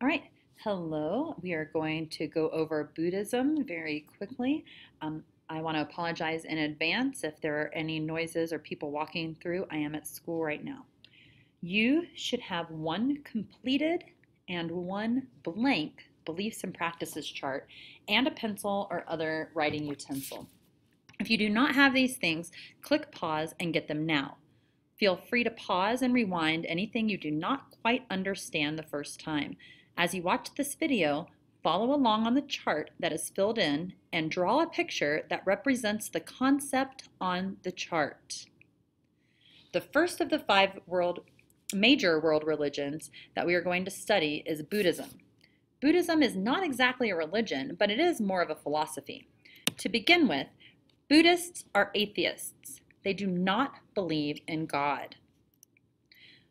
right, hello. We are going to go over Buddhism very quickly. I want to apologize in advance if there are any noises or people walking through. I am at school right now. You should have one completed and one blank beliefs and practices chart and a pencil or other writing utensil. If you do not have these things, click pause and get them now. Feel free to pause and rewind anything you do not quite understand the first time. As you watch this video, follow along on the chart that is filled in and draw a picture that represents the concept on the chart. The first of the five major world religions that we are going to study is Buddhism. Buddhism is not exactly a religion, but it is more of a philosophy. To begin with, Buddhists are atheists. They do not believe in God.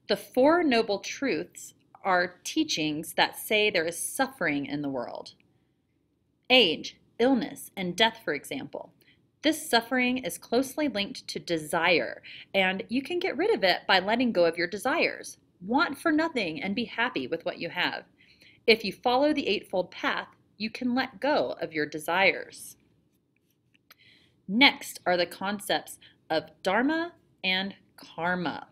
The Four Noble Truths are teachings that say there is suffering in the world. Age, illness, and death, for example. This suffering is closely linked to desire, and you can get rid of it by letting go of your desires. Want for nothing and be happy with what you have. If you follow the Eightfold Path, you can let go of your desires. Next are the concepts of Dharma and Karma.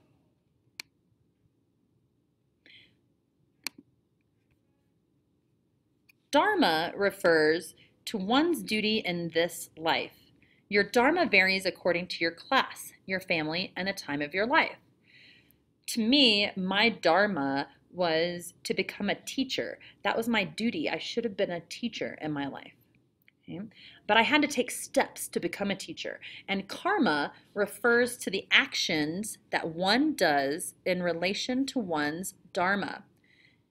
Dharma refers to one's duty in this life. Your Dharma varies according to your class, your family, and the time of your life. To me, my Dharma was to become a teacher. That was my duty. I should have been a teacher in my life. Okay? But I had to take steps to become a teacher. And karma refers to the actions that one does in relation to one's Dharma.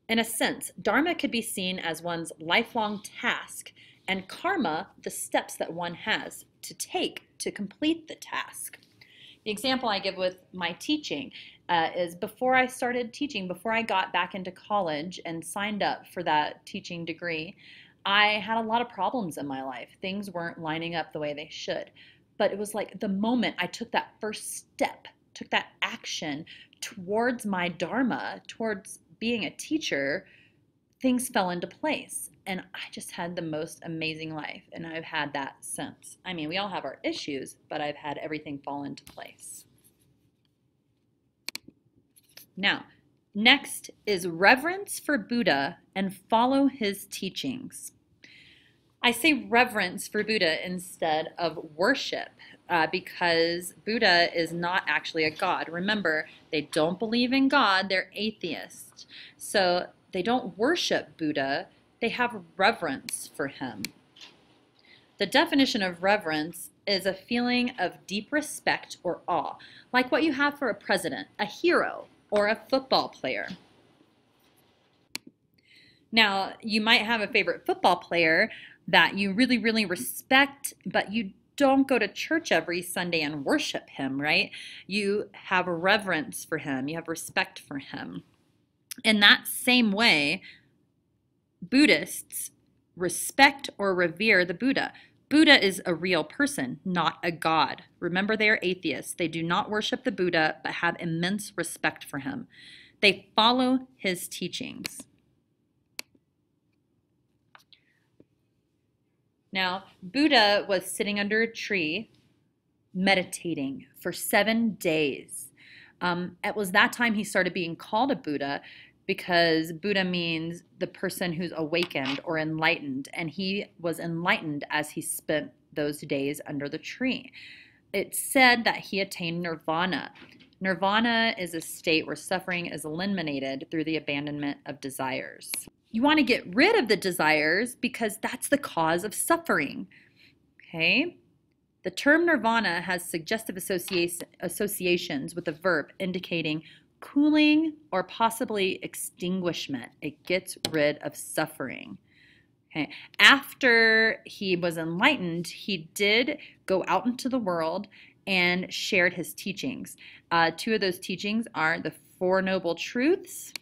In a sense, Dharma could be seen as one's lifelong task, and karma, the steps that one has to take to complete the task. The example I give with my teaching is before I started teaching, before I got back into college and signed up for that teaching degree, I had a lot of problems in my life. Things weren't lining up the way they should. But it was like the moment I took that first step, took that action towards my Dharma, towards being a teacher, things fell into place. And I just had the most amazing life. And I've had that since. I mean, we all have our issues, but I've had everything fall into place. Now, next is reverence for Buddha and follow his teachings. I say reverence for Buddha instead of worship because Buddha is not actually a god. Remember, they don't believe in God, they're atheists. So they don't worship Buddha, they have reverence for him. The definition of reverence is a feeling of deep respect or awe, like what you have for a president, a hero, or a football player. Now, you might have a favorite football player that you really, really respect, but you don't go to church every Sunday and worship him, right? You have reverence for him. You have respect for him. In that same way, Buddhists respect or revere the Buddha. Buddha is a real person, not a god. Remember, they are atheists. They do not worship the Buddha, but have immense respect for him. They follow his teachings. Now, Buddha was sitting under a tree meditating for 7 days. It was that time he started being called a Buddha because Buddha means the person who's awakened or enlightened, and he was enlightened as he spent those days under the tree. It's said that he attained nirvana. Nirvana is a state where suffering is eliminated through the abandonment of desires. You want to get rid of the desires because that's the cause of suffering. Okay? The term nirvana has suggestive associations with the verb indicating cooling or possibly extinguishment. It gets rid of suffering. Okay. After he was enlightened, he did go out into the world and shared his teachings. Two of those teachings are the Four Noble Truths.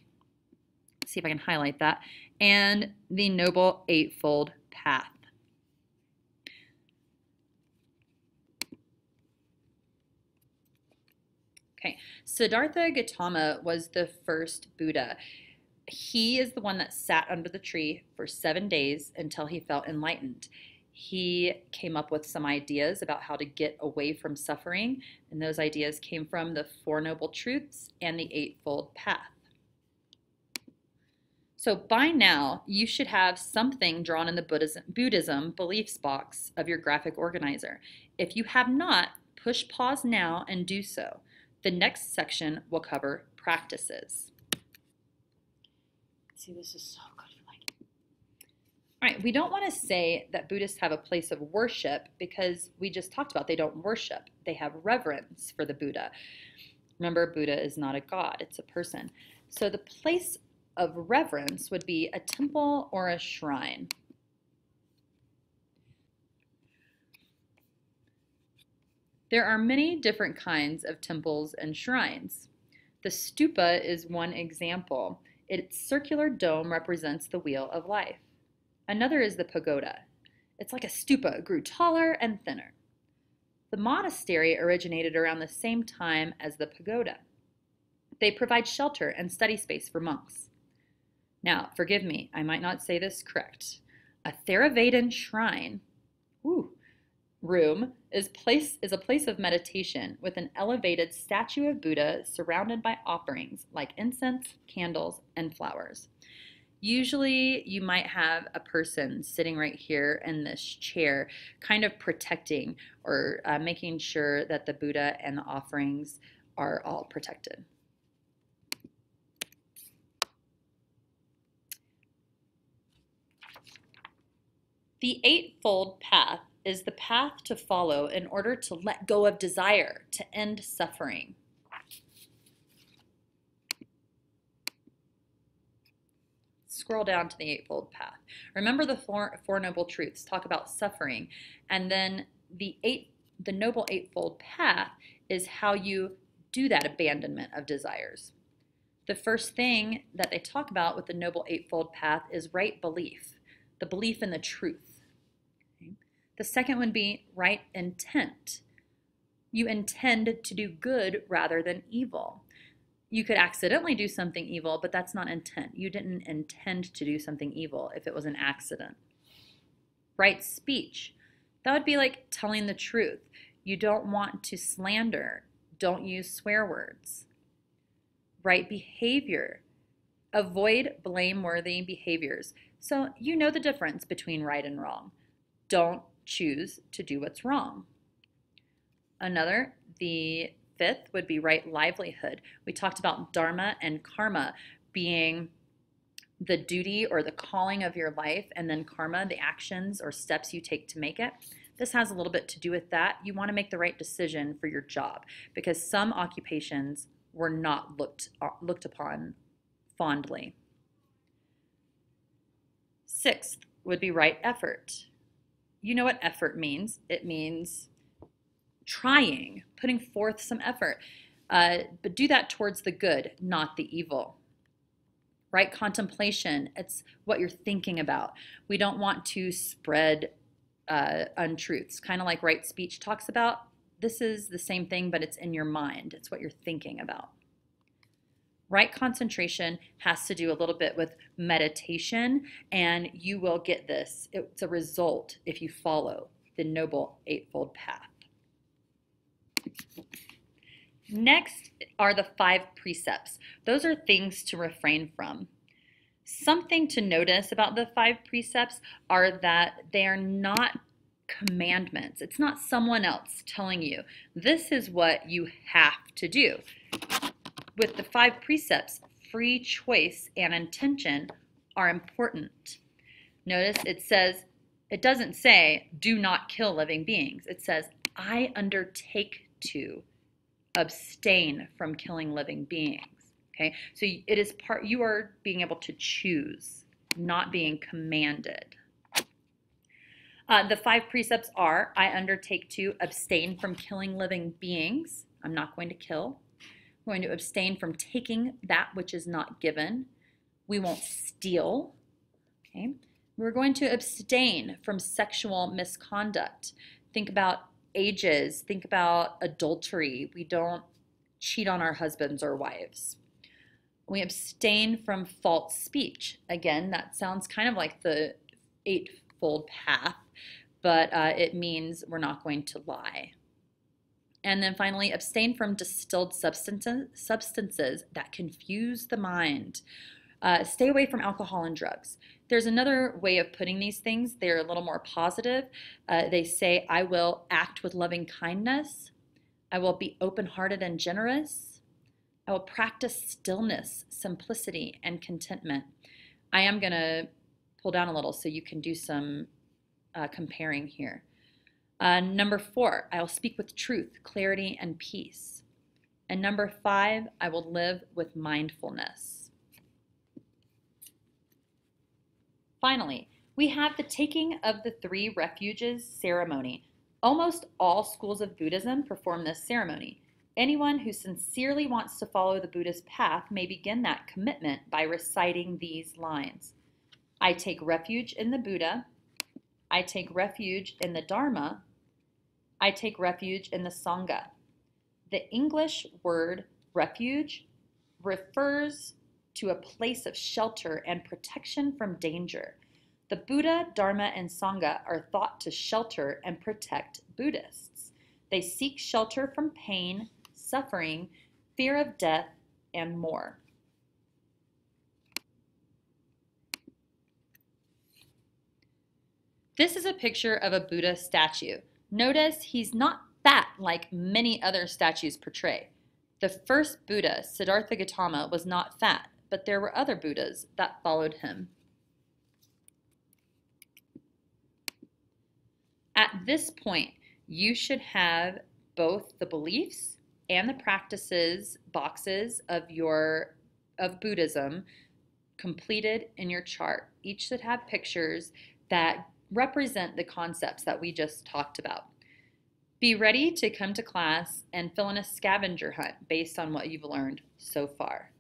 Let's see if I can highlight that. And the Noble Eightfold Path. Okay, Siddhartha Gautama was the first Buddha. He is the one that sat under the tree for 7 days until he felt enlightened. He came up with some ideas about how to get away from suffering, and those ideas came from the Four Noble Truths and the Eightfold Path. So by now, you should have something drawn in the Buddhism beliefs box of your graphic organizer. If you have not, push pause now and do so. The next section will cover practices. See, this is so good. All right, we don't want to say that Buddhists have a place of worship because we just talked about they don't worship. They have reverence for the Buddha. Remember, Buddha is not a god, it's a person. So the place of reverence would be a temple or a shrine. There are many different kinds of temples and shrines. The stupa is one example. Its circular dome represents the wheel of life. Another is the pagoda. It's like a stupa, it grew taller and thinner. The monastery originated around the same time as the pagoda. They provide shelter and study space for monks. Now, forgive me, I might not say this correct. A Theravadan shrine room is a place of meditation with an elevated statue of Buddha surrounded by offerings like incense, candles, and flowers. Usually you might have a person sitting right here in this chair kind of protecting or making sure that the Buddha and the offerings are all protected. The Eightfold Path is the path to follow in order to let go of desire, to end suffering. Scroll down to the Eightfold Path. Remember the four Noble Truths, talk about suffering, and then the Noble Eightfold Path is how you do that abandonment of desires. The first thing that they talk about with the Noble Eightfold Path is right belief, the belief in the truth. The second would be right intent. You intend to do good rather than evil. You could accidentally do something evil, but that's not intent. You didn't intend to do something evil if it was an accident. Right speech. That would be like telling the truth. You don't want to slander. Don't use swear words. Right behavior. Avoid blameworthy behaviors. So you know the difference between right and wrong. Don't choose to do what's wrong. Another, the fifth would be right livelihood. We talked about dharma and karma being the duty or the calling of your life, and then karma, the actions or steps you take to make it. This has a little bit to do with that. You want to make the right decision for your job because some occupations were not looked upon fondly. Sixth would be right effort. You know what effort means. It means trying, putting forth some effort, but do that towards the good, not the evil. Right contemplation, it's what you're thinking about. We don't want to spread untruths, kind of like right speech talks about. This is the same thing, but it's in your mind. It's what you're thinking about. Right concentration has to do a little bit with meditation, and you will get this. It's a result if you follow the Noble Eightfold Path. Next are the 5 precepts. Those are things to refrain from. Something to notice about the 5 precepts are that they are not commandments. It's not someone else telling you, this is what you have to do. With the 5 precepts, free choice and intention are important. Notice it doesn't say, do not kill living beings. It says, I undertake to abstain from killing living beings. Okay, so it is you are being able to choose, not being commanded. The 5 precepts are, I undertake to abstain from killing living beings. I'm not going to kill. We're going to abstain from taking that which is not given. We won't steal. Okay. We're going to abstain from sexual misconduct. Think about ages. Think about adultery. We don't cheat on our husbands or wives. We abstain from false speech. Again, that sounds kind of like the Eightfold Path, but it means we're not going to lie. And then finally, abstain from distilled substances that confuse the mind. Stay away from alcohol and drugs. There's another way of putting these things. They're a little more positive. They say, I will act with loving kindness. I will be open-hearted and generous. I will practice stillness, simplicity, and contentment. I am going to pull down a little so you can do some comparing here. Number 4, I will speak with truth, clarity, and peace. And number 5, I will live with mindfulness. Finally, we have the taking of the 3 refuges ceremony. Almost all schools of Buddhism perform this ceremony. Anyone who sincerely wants to follow the Buddhist path may begin that commitment by reciting these lines. I take refuge in the Buddha. I take refuge in the Dharma. I take refuge in the Sangha. The English word refuge refers to a place of shelter and protection from danger. The Buddha, Dharma, and Sangha are thought to shelter and protect Buddhists. They seek shelter from pain, suffering, fear of death, and more. This is a picture of a Buddha statue. Notice he's not fat like many other statues portray. The first Buddha, Siddhartha Gautama, was not fat, but there were other Buddhas that followed him. At this point, you should have both the beliefs and the practices boxes of Buddhism completed in your chart. Each should have pictures that represent the concepts that we just talked about. Be ready to come to class and fill in a scavenger hunt based on what you've learned so far.